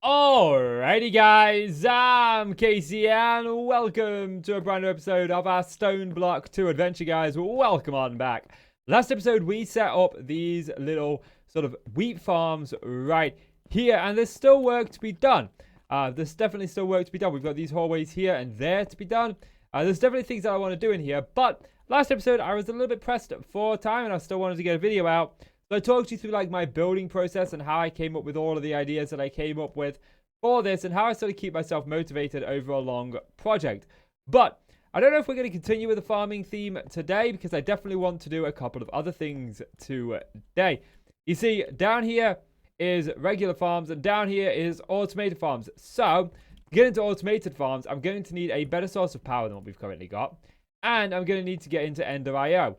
Alrighty guys, I'm Casey and welcome to a brand new episode of our Stoneblock 2 adventure, guys. Welcome on back. Last episode we set up these little sort of wheat farms right here, and there's still work to be done. There's definitely still work to be done. We've got these hallways here and there to be done. There's definitely things that I want to do in here, but last episode I was a little bit pressed for time and I still wanted to get a video out. So I talked you through like my building process and how I came up with all of the ideas that I came up with for this and how I sort of keep myself motivated over a long project. But I don't know if we're going to continue with the farming theme today because I definitely want to do a couple of other things today. You see, down here is regular farms and down here is automated farms. So to get into automated farms, I'm going to need a better source of power than what we've currently got. And I'm going to need to get into Ender IO.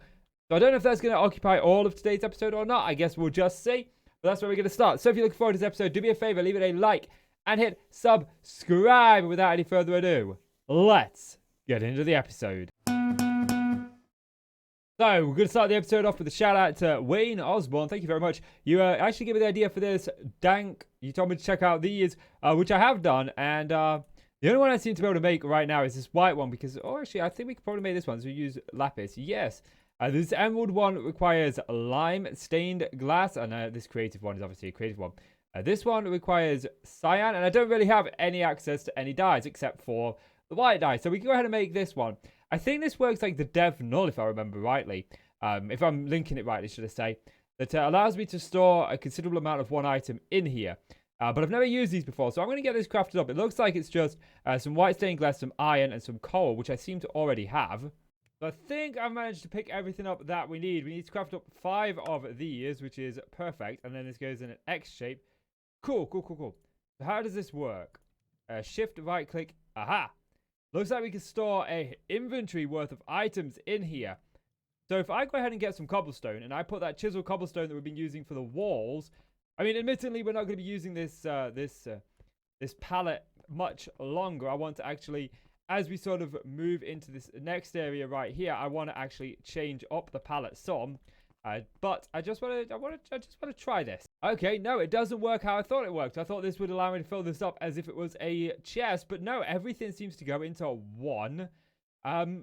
So I don't know if that's going to occupy all of today's episode or not. I guess we'll just see. But that's where we're going to start. So if you're looking forward to this episode, do me a favor, leave it a like and hit subscribe. Without any further ado, let's get into the episode. So we're going to start the episode off with a shout out to Wayne Osborne. Thank you very much. You actually gave me the idea for this dank. You told me to check out these, which I have done. And the only one I seem to be able to make right now is this white one because, oh, actually, I think we could probably make this one. So we use lapis. Yes. This emerald one requires lime stained glass, and this creative one is obviously a creative one. This one requires cyan, and I don't really have any access to any dyes except for the white dye. So we can go ahead and make this one. I think this works like the dev null, if I remember rightly. If I'm linking it rightly, should I say. That allows me to store a considerable amount of one item in here. But I've never used these before, so I'm going to get this crafted up. It looks like it's just some white stained glass, some iron, and some coal, which I seem to already have. So I think I've managed to pick everything up that we need. We need to craft up 5 of these, which is perfect. And then this goes in an X shape. Cool. So how does this work? Shift, right click. Aha. Looks like we can store a inventory worth of items in here. So if I go ahead and get some cobblestone and I put that chisel cobblestone that we've been using for the walls. I mean, admittedly, we're not going to be using this pallet much longer. I want to actually, as we sort of move into this next area right here, I want to actually change up the palette some. But I just want to try this. Okay, no, it doesn't work how I thought it worked. I thought this would allow me to fill this up as if it was a chest, but no, everything seems to go into one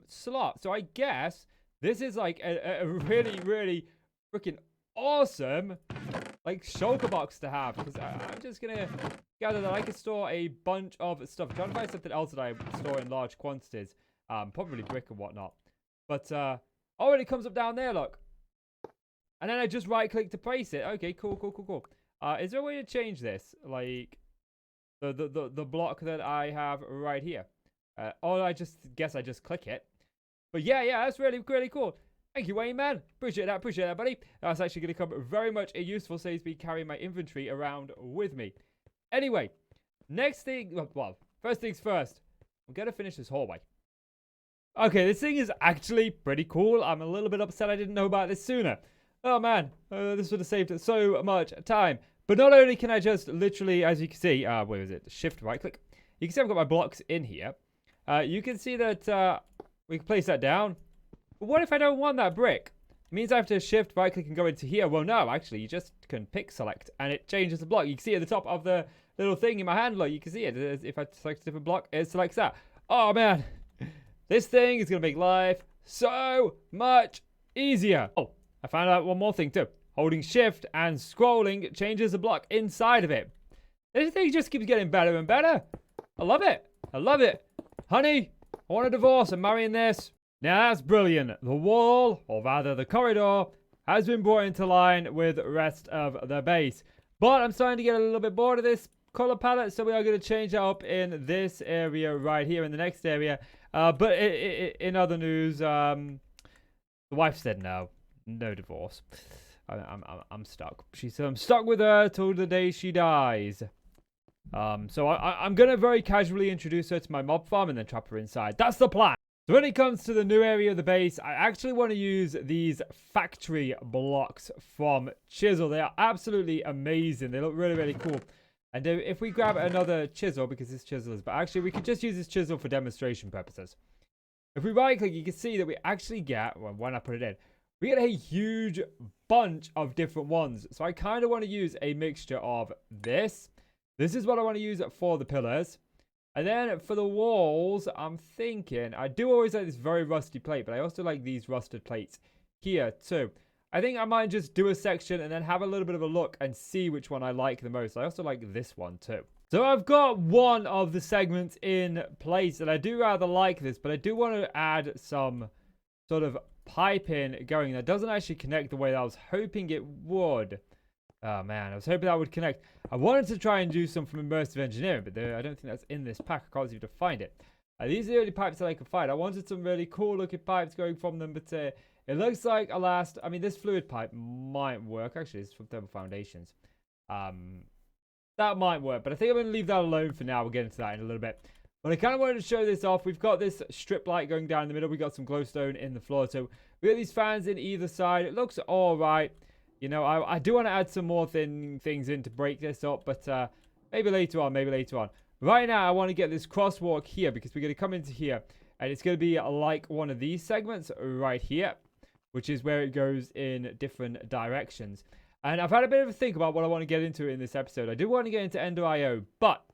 slot. So I guess this is like a really, really freaking awesome like shulker box to have, because I'm just gonna gather that I can store a bunch of stuff. I'm trying to find something else that I store in large quantities, probably brick and whatnot. But oh, and it comes up down there, look. And then I just right click to place it. Okay, cool. Is there a way to change this, like the block that I have right here? Or I just guess I just click it. But yeah, that's really cool. Thank you, Wayne, man. Appreciate that, buddy. That's actually going to come very much useful, saves me carrying my inventory around with me. Anyway, next thing, well, first things first. I'm going to finish this hallway. Okay, this thing is actually pretty cool. I'm a little bit upset I didn't know about this sooner. Oh, man, this would have saved so much time. But not only can I just literally, as you can see, where is it? Shift, right click. You can see I've got my blocks in here. You can see that we can place that down. But what if I don't want that brick? It means I have to shift, right click and go into here. Well, no, actually, you just can pick select and it changes the block. You can see at the top of the little thing in my handler, you can see it. If I select a different block, it selects that. Oh, man. This thing is going to make life so much easier. Oh, I found out one more thing too. Holding shift and scrolling changes the block inside of it. This thing just keeps getting better and better. I love it. Honey, I want a divorce. I'm marrying this. Now that's brilliant. The wall, or rather the corridor, has been brought into line with the rest of the base. But I'm starting to get a little bit bored of this color palette, so we are going to change it up in this area right here, in the next area. But in other news, the wife said no divorce. I'm stuck. She said I'm stuck with her till the day she dies. So I'm going to very casually introduce her to my mob farm and then trap her inside. That's the plan. So when it comes to the new area of the base, I actually want to use these factory blocks from Chisel. They are absolutely amazing. They look really cool. And if we grab another chisel, because this chisel is, but actually we could just use this chisel for demonstration purposes. If we right click, you can see that we actually get, well, when I put it in, we get a huge bunch of different ones. So I kind of want to use a mixture of this This is what I want to use for the pillars. And then for the walls, I'm thinking, I do always like this very rusty plate, but I also like these rusted plates here too. I think I might just do a section and then have a little bit of a look and see which one I like the most. I also like this one too. So I've got one of the segments in place, and I do rather like this, but I do want to add some sort of piping going that doesn't actually connect the way that I was hoping it would. Oh man, I was hoping that would connect. I wanted to try and do some from immersive engineering, but I don't think that's in this pack. I can't seem to find it. These are the only pipes that I could find. I wanted some really cool looking pipes going from them, but it looks like I mean, this fluid pipe might work. Actually, it's from thermal foundations. That might work, but I think I'm going to leave that alone for now. We'll get into that in a little bit. But I kind of wanted to show this off. We've got this strip light going down the middle. We got some glowstone in the floor. So we got these fans in either side. It looks all right. You know, I do want to add some more things in to break this up, but maybe later on, Right now, I want to get this crosswalk here because we're going to come into here, and it's going to be like one of these segments right here, which is where it goes in different directions. And I've had a bit of a think about what I want to get into in this episode. I do want to get into Ender.io, but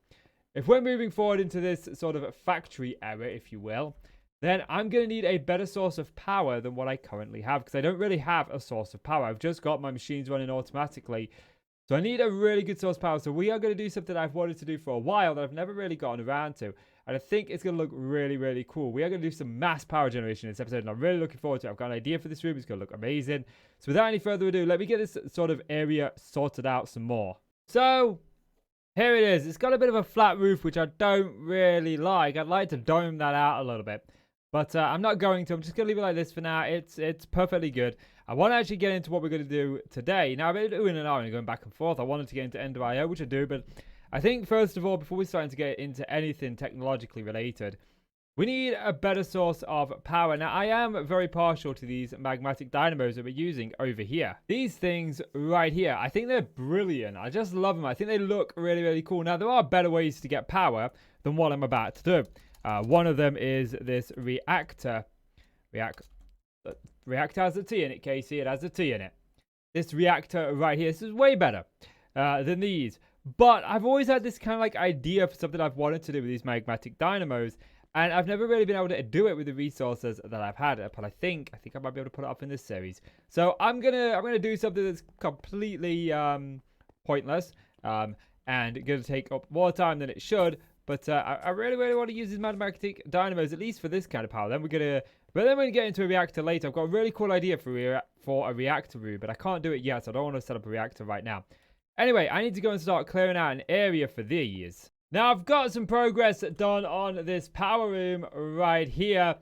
if we're moving forward into this sort of factory era, if you will, then I'm going to need a better source of power than what I currently have, because I don't really have a source of power. I've just got my machines running automatically. So I need a really good source of power. So we are going to do something I've wanted to do for a while that I've never really gotten around to. And I think it's going to look really, really cool. We are going to do some mass power generation in this episode, and I'm really looking forward to it. I've got an idea for this room. It's going to look amazing. So without any further ado, let me get this sort of area sorted out some more. So here it is. It's got a bit of a flat roof, which I don't really like. I'd like to dome that out a little bit. But I'm not going to. I'm just going to leave it like this for now. It's perfectly good. I want to actually get into what we're going to do today. Now, I've been doing an hour and going back and forth. I wanted to get into Ender.io, which I do. But I think, first of all, before we start to get into anything technologically related, we need a better source of power. Now, I am very partial to these magmatic dynamos that we're using over here. These things right here, I think they're brilliant. I just love them. I think they look really, really cool. Now, there are better ways to get power than what I'm about to do. One of them is this reactor. Reactor has a T in it, Casey. It has a T in it. This reactor right here, this is way better than these. But I've always had this kind of like idea for something I've wanted to do with these magmatic dynamos. And I've never really been able to do it with the resources that I've had. But I think I might be able to put it up in this series. So I'm gonna do something that's completely pointless and gonna take up more time than it should. But I really, really want to use these magmatic dynamos, at least for this kind of power. Then we're going to get into a reactor later. I've got a really cool idea for a reactor room, but I can't do it yet, so I don't want to set up a reactor right now. Anyway, I need to go and start clearing out an area for these. Now, I've got some progress done on this power room right here,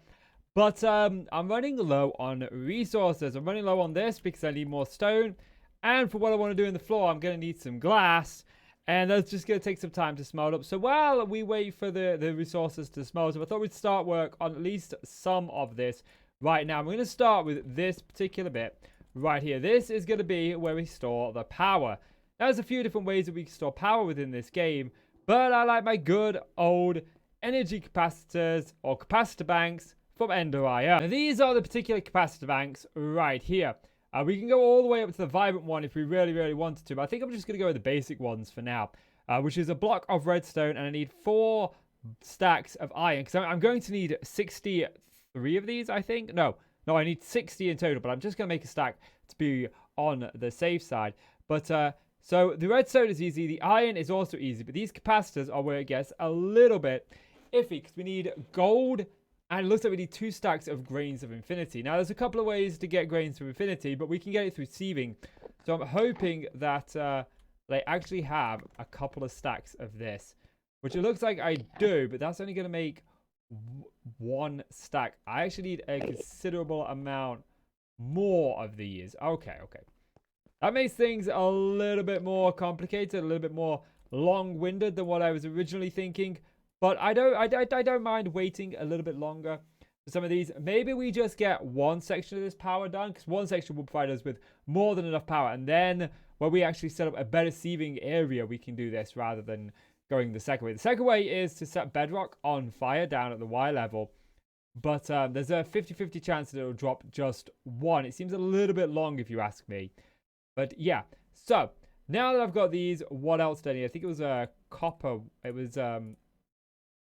but I'm running low on resources. I'm running low on this because I need more stone, and for what I want to do in the floor, I'm going to need some glass. And that's just going to take some time to smelt up. So while we wait for the resources to smelt up, I thought we'd start work on at least some of this right now. I'm going to start with this particular bit right here. This is going to be where we store the power. Now, there's a few different ways that we can store power within this game, but I like my good old energy capacitors or capacitor banks from Ender.io. Now, these are the particular capacitor banks right here. We can go all the way up to the vibrant one if we really, really wanted to. But I think I'm just going to go with the basic ones for now. Which is a block of redstone. And I need 4 stacks of iron. Because I'm going to need 63 of these, I think. No, I need 60 in total. But I'm just going to make a stack to be on the safe side. But so the redstone is easy. The iron is also easy. But these capacitors are where it gets a little bit iffy. Because we need gold. And it looks like we need 2 stacks of grains of infinity. Now, there's a couple of ways to get grains of infinity, but we can get it through sieving. So I'm hoping that they actually have a couple of stacks of this, which it looks like I do, but that's only going to make 1 stack. I actually need a considerable amount more of these. Okay. That makes things a little bit more complicated, a little bit more long-winded than what I was originally thinking. But I don't mind waiting a little bit longer for some of these. Maybe we just get 1 section of this power done, because 1 section will provide us with more than enough power. And then when we actually set up a better sieving area, we can do this rather than going the second way. The second way is to set bedrock on fire down at the Y level. But there's a 50-50 chance that it'll drop just 1. It seems a little bit long if you ask me. But yeah, so now that I've got these, what else do I need? I think it was a copper. It was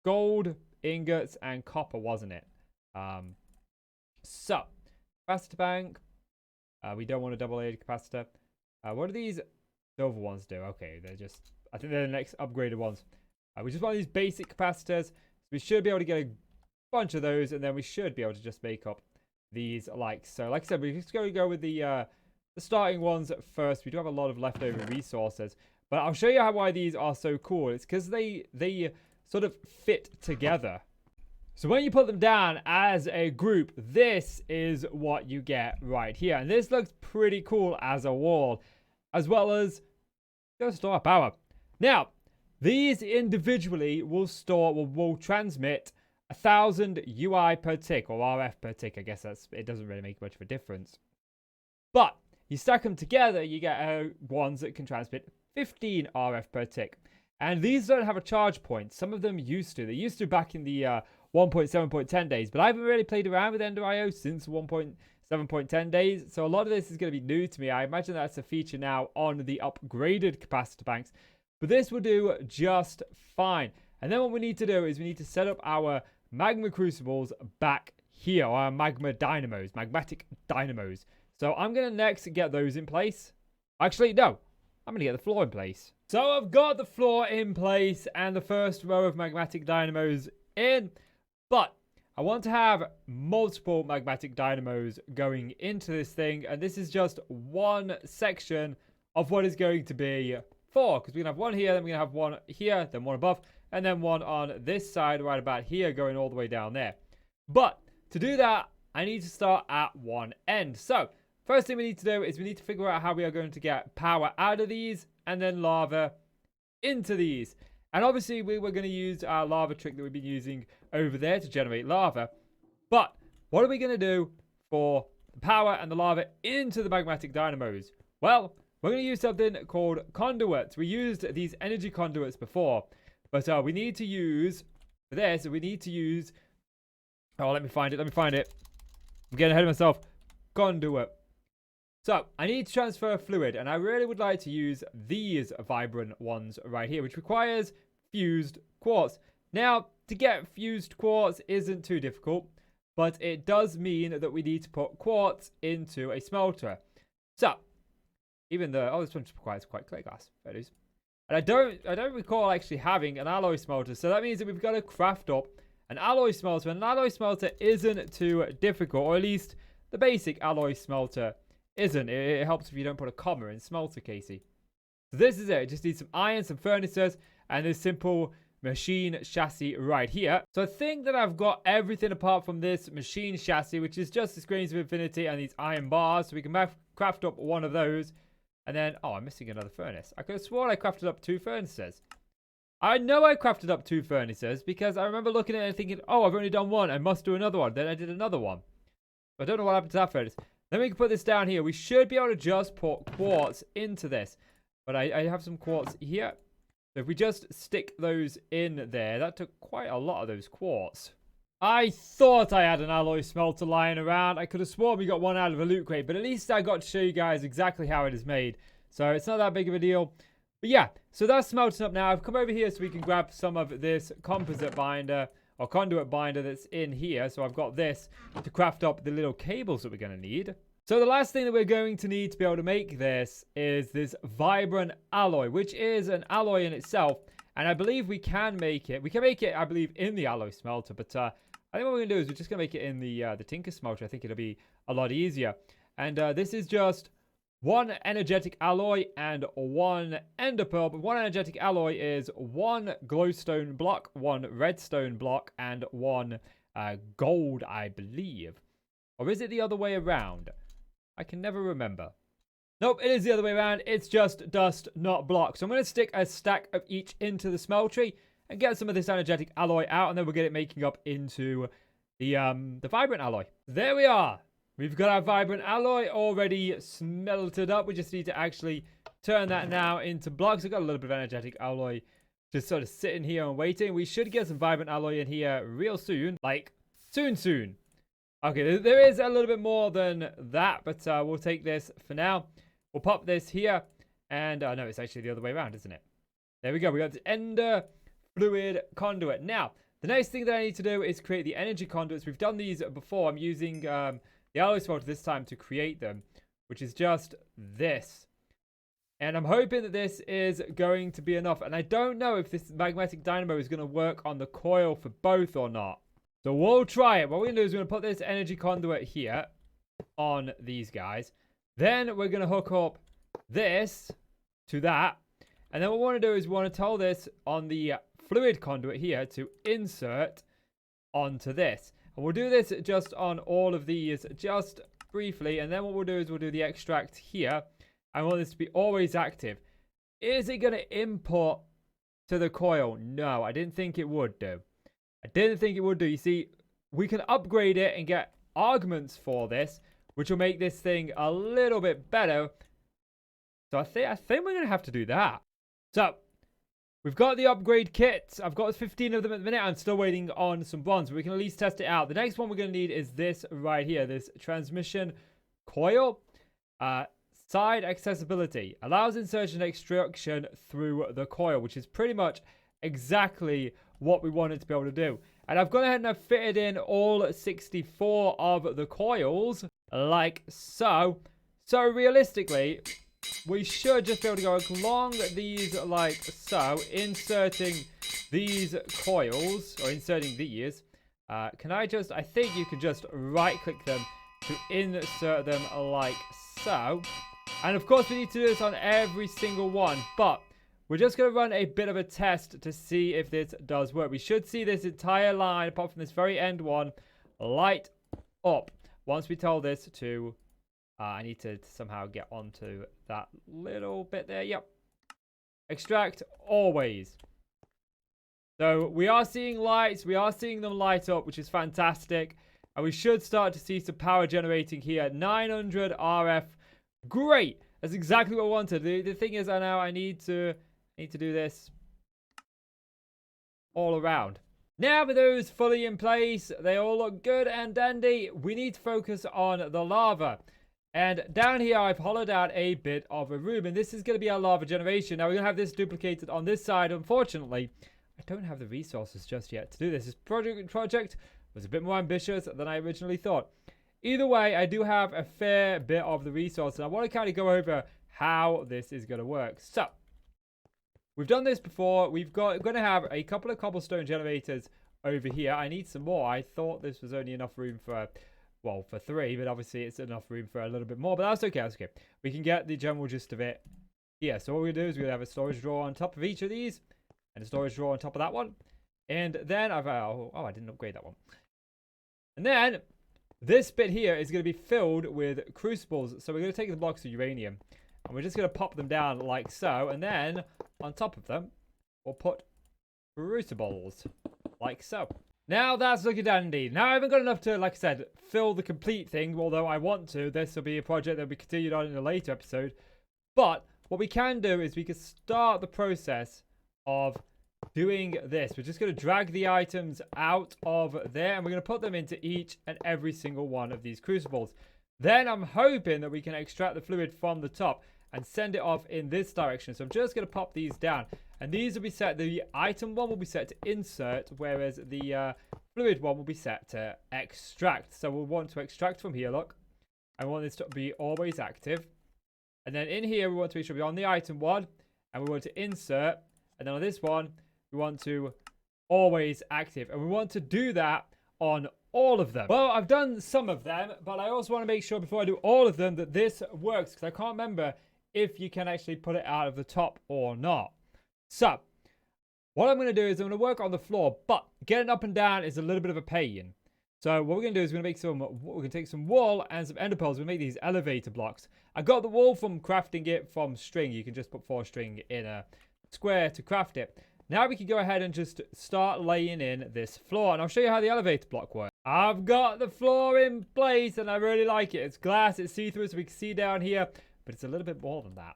gold, ingots, and copper, wasn't it? So, capacitor bank. We don't want a double-A capacitor. What do these silver ones do? Okay, they're just... I think they're the next upgraded ones. We just want these basic capacitors. So we should be able to get a bunch of those, and then we should be able to just make up these like so. Like I said, we're just going to go with the starting ones first. We do have a lot of leftover resources, but I'll show you why these are so cool. It's because they sort of fit together. So when you put them down as a group, this is what you get right here. And this looks pretty cool as a wall, as well as just store power. Now, these individually will transmit 1,000 UI per tick, or RF per tick. I guess it doesn't really make much of a difference. But you stack them together, you get ones that can transmit 15 RF per tick. And these don't have a charge point. Some of them used to. They used to back in the 1.7.10 days. But I haven't really played around with Ender.io since 1.7.10 days. So a lot of this is going to be new to me. I imagine that's a feature now on the upgraded capacitor banks. But this will do just fine. And then what we need to do is we need to set up our magma crucibles back here. Or our magmatic dynamos. So I'm going to next get those in place. Actually, no. I'm going to get the floor in place. So I've got the floor in place and the first row of magmatic dynamos in. But I want to have multiple magmatic dynamos going into this thing. And this is just one section of what is going to be 4. Because we're going to have one here, then we're going to have one here, then one above. And then one on this side right about here going all the way down there. But to do that, I need to start at one end. So first thing we need to do is we need to figure out how we are going to get power out of these and then lava into these. And obviously we were going to use our lava trick that we've been using over there to generate lava. But what are we going to do for the power and the lava into the magmatic dynamos? Well, we're going to use something called conduits. We used these energy conduits before. But we need to use, for this, we need to use, oh, let me find it. I'm getting ahead of myself. Conduit. So, I need to transfer fluid, and I really would like to use these vibrant ones right here, which requires fused quartz. Now, to get fused quartz isn't too difficult, but it does mean that we need to put quartz into a smelter. So, even though, oh, this one requires quite clear glass. There it is. And I don't recall actually having an alloy smelter, so that means that we've got to craft up an alloy smelter. And an alloy smelter isn't too difficult, or at least the basic alloy smelter isn't. It helps if you don't put a comma in smelter, Casey. So this is it. It just needs some iron, some furnaces, and this simple machine chassis right here. So I think that I've got everything apart from this machine chassis, which is just the screens of infinity and these iron bars. So we can craft up one of those. And then, oh, I'm missing another furnace. I could have sworn I crafted up 2 furnaces. I know I crafted up 2 furnaces because I remember looking at it and thinking, oh, I've only done one. I must do another one. Then I did another one. I don't know what happened to that furnace. Then we can put this down here. We should be able to just put quartz into this. But I have some quartz here. So if we just stick those in there, that took quite a lot of those quartz. I thought I had an alloy smelter lying around. I could have sworn we got one out of a loot crate, but at least I got to show you guys exactly how it is made. So it's not that big of a deal. But yeah, so that's smelting up now. I've come over here so we can grab some of this composite binder or conduit binder that's in here. So I've got this to craft up the little cables that we're going to need. So the last thing that we're going to need to be able to make this is this vibrant alloy, which is an alloy in itself. And I believe we can make it. We can make it, I believe, in the alloy smelter, but I think what we're going to do is we're just going to make it in the Tinker Smelter. I think it'll be a lot easier. And this is just 1 energetic alloy and 1 ender pearl. But 1 energetic alloy is 1 glowstone block, 1 redstone block, and 1 gold, I believe. Or is it the other way around? I can never remember. Nope, it is the other way around. It's just dust, not block. So I'm going to stick a stack of each into the smeltery and get some of this energetic alloy out, and then we'll get it making up into the vibrant alloy. There we are. We've got our vibrant alloy already smelted up. We just need to actually turn that now into blocks. I've got a little bit of energetic alloy just sort of sitting here and waiting. We should get some vibrant alloy in here real soon. Like, soon. Okay, there is a little bit more than that, but we'll take this for now. We'll pop this here. And no, it's actually the other way around, isn't it? There we go. We got the ender fluid conduit. Now, the next thing that I need to do is create the energy conduits. We've done these before. I'm using the alloy smelter this time to create them, which is just this. And I'm hoping that this is going to be enough. And I don't know if this magnetic dynamo is going to work on the coil for both or not. So we'll try it. What we're going to do is we're going to put this energy conduit here on these guys. Then we're going to hook up this to that. And then what we want to do is we want to tell this on the fluid conduit here to insert onto this. And we'll do this just on all of these just briefly. And then what we'll do is we'll do the extract here. I want this to be always active. Is it going to input to the coil? No, I didn't think it would do. I didn't think it would do. You see, we can upgrade it and get arguments for this, which will make this thing a little bit better. So I think we're going to have to do that. So, we've got the upgrade kits. I've got 15 of them at the minute. I'm still waiting on some bronze, but we can at least test it out. The next one we're going to need is this right here, this transmission coil. Side accessibility allows insertion and extraction through the coil, which is pretty much exactly what we wanted to be able to do. And I've gone ahead and I've fitted in all 64 of the coils like so. So realistically, we should just be able to go along these like so, inserting these coils, or inserting these. I think you can just right click them to insert them like so. And of course we need to do this on every single one, but we're just going to run a bit of a test to see if this does work. We should see this entire line, apart from this very end one, light up. Once we tell this to, I need to somehow get onto that little bit there. Yep. Extract always. So we are seeing lights. We are seeing them light up, which is fantastic. And we should start to see some power generating here. 900 RF. Great. That's exactly what I wanted. The thing is, I need to do this all around. Now with those fully in place, they all look good and dandy. We need to focus on the lava. And down here, I've hollowed out a bit of a room. And this is going to be our lava generation. Now, we're going to have this duplicated on this side. Unfortunately, I don't have the resources just yet to do this. This project was a bit more ambitious than I originally thought. Either way, I do have a fair bit of the resources. I want to kind of go over how this is going to work. So, we've done this before. We're going to have a couple of cobblestone generators over here. I need some more. I thought this was only enough room for, well, for 3, but obviously it's enough room for a little bit more. But that's okay. That's okay. We can get the general gist of it. Yeah. So what we're going to do is we're going to have a storage drawer on top of each of these, and a storage drawer on top of that one. And then I didn't upgrade that one. And then this bit here is going to be filled with crucibles. So we're going to take the blocks of uranium, and we're just going to pop them down like so. And then on top of them, we'll put crucibles like so. Now that's looking dandy. Now I haven't got enough to, like I said, fill the complete thing. Although I want to. This will be a project that will be continued on in a later episode. But what we can do is we can start the process of doing this. We're just going to drag the items out of there, and we're going to put them into each and every single one of these crucibles. Then I'm hoping that we can extract the fluid from the top and send it off in this direction. So I'm just going to pop these down, and these will be set. The item one will be set to insert, whereas the fluid one will be set to extract. So we'll want to extract from here, look. I want this to be always active. And then in here, we want to make sure we're on the item one, and we want to insert. And then on this one, we want to always active. And we want to do that on all of them. Well, I've done some of them, but I also want to make sure before I do all of them that this works, because I can't remember if you can actually put it out of the top or not. So, what I'm going to do is I'm going to work on the floor, but getting up and down is a little bit of a pain. So what we're going to do is we're going to take some wool and some ender pearls. We'll make these elevator blocks. I got the wool from crafting it from string. You can just put 4 string in a square to craft it. Now we can go ahead and just start laying in this floor. And I'll show you how the elevator block works. I've got the floor in place and I really like it. It's glass, it's see-through, so we can see down here. But it's a little bit more than that.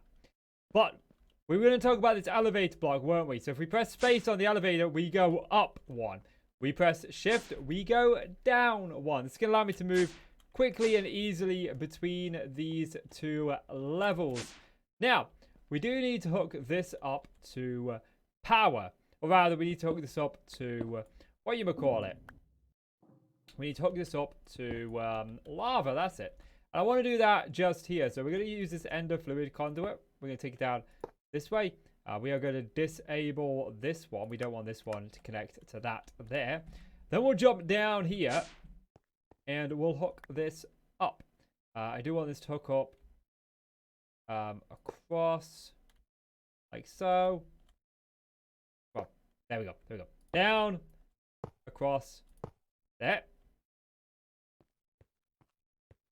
But we were going to talk about this elevator block, weren't we? So if we press space on the elevator, we go up 1. We press shift, we go down 1. It's going to allow me to move quickly and easily between these 2 levels. Now, we do need to hook this up to power. Or rather, we need to hook this up to, what you might call it. We need to hook this up to lava, that's it. And I want to do that just here. So we're going to use this ender fluid conduit. We're going to take it down this way. We are going to disable this one. We don't want this one to connect to that there. Then we'll jump down here and we'll hook this up. I do want this to hook up across like so. Well, there we go. There we go. Down, across, there.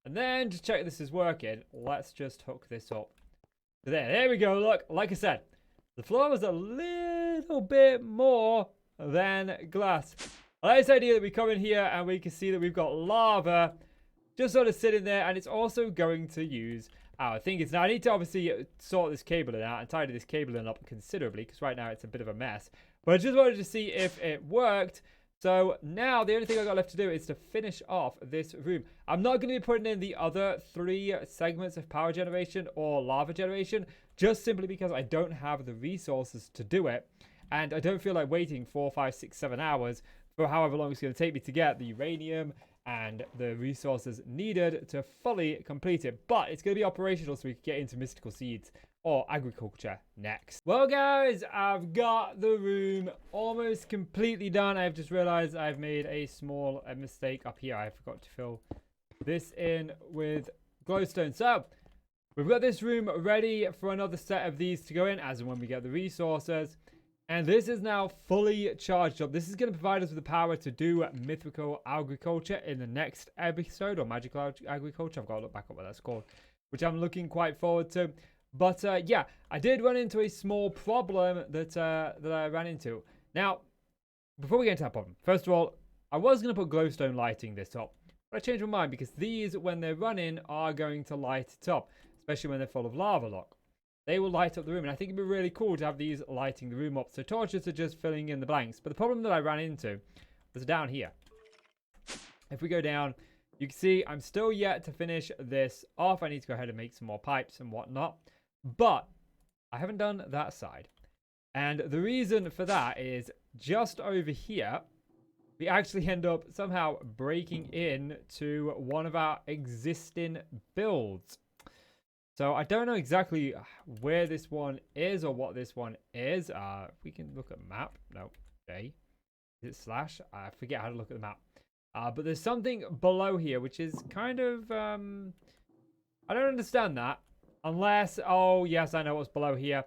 And then to check this is working, let's just hook this up to there. There we go. Look, like I said, the floor was a little bit more than glass. I like this idea that we come in here and we can see that we've got lava just sort of sitting there, and it's also going to use our things. Now I need to obviously sort this cabling out and tidy this cabling up considerably because right now it's a bit of a mess. But I just wanted to see if it worked. So now the only thing I got left to do is to finish off this room. I'm not going to be putting in the other 3 segments of power generation or lava generation, just simply because I don't have the resources to do it. And I don't feel like waiting 4, 5, 6, 7 hours for however long it's going to take me to get the uranium and the resources needed to fully complete it. But it's going to be operational so we can get into mystical seeds or agriculture next. Well guys, I've got the room almost completely done. I've just realized I've made a small mistake up here. I forgot to fill this in with glowstone. So we've got this room ready for another set of these to go in as and when we get the resources. And this is now fully charged up. This is going to provide us with the power to do mythical agriculture in the next episode, or magical agriculture. I've got to look back up what that's called, which I'm looking quite forward to. But yeah, I did run into a small problem that I ran into. Now, before we get into that problem, first of all, I was going to put glowstone lighting this up, but I changed my mind because these, when they're running, are going to light it up, especially when they're full of lava lock. They will light up the room, and I think it'd be really cool to have these lighting the room up. So torches are just filling in the blanks. But the problem that I ran into was down here. If we go down, you can see I'm still yet to finish this off. I need to go ahead and make some more pipes and whatnot. But I haven't done that side. And the reason for that is just over here, we actually end up somehow breaking in to one of our existing builds. So I don't know exactly where this one is or what this one is. We can look at map. No, J. Is it slash? I forget how to look at the map. But there's something below here, which is kind of... I don't understand that. Unless... Oh, yes, I know what's below here.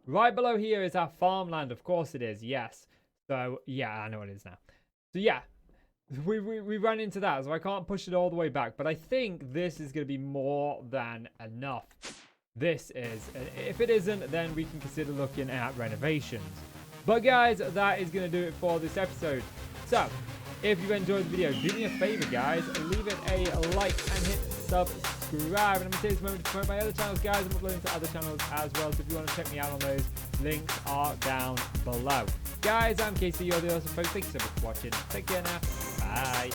Right below here is our farmland. Of course it is, yes. So, yeah, I know what it is now. So, yeah. We ran into that, so I can't push it all the way back. But I think this is going to be more than enough. This is. If it isn't, then we can consider looking at renovations. But guys, that is going to do it for this episode. So, if you've enjoyed the video, do me a favor, guys. Leave it a like and hit subscribe. And I'm going to take this moment to promote my other channels, guys. I'm uploading to other channels as well. So if you want to check me out on those, links are down below. Guys, I'm Casey. You're the awesome folks. Thank you so much for watching. Take care now. Bye.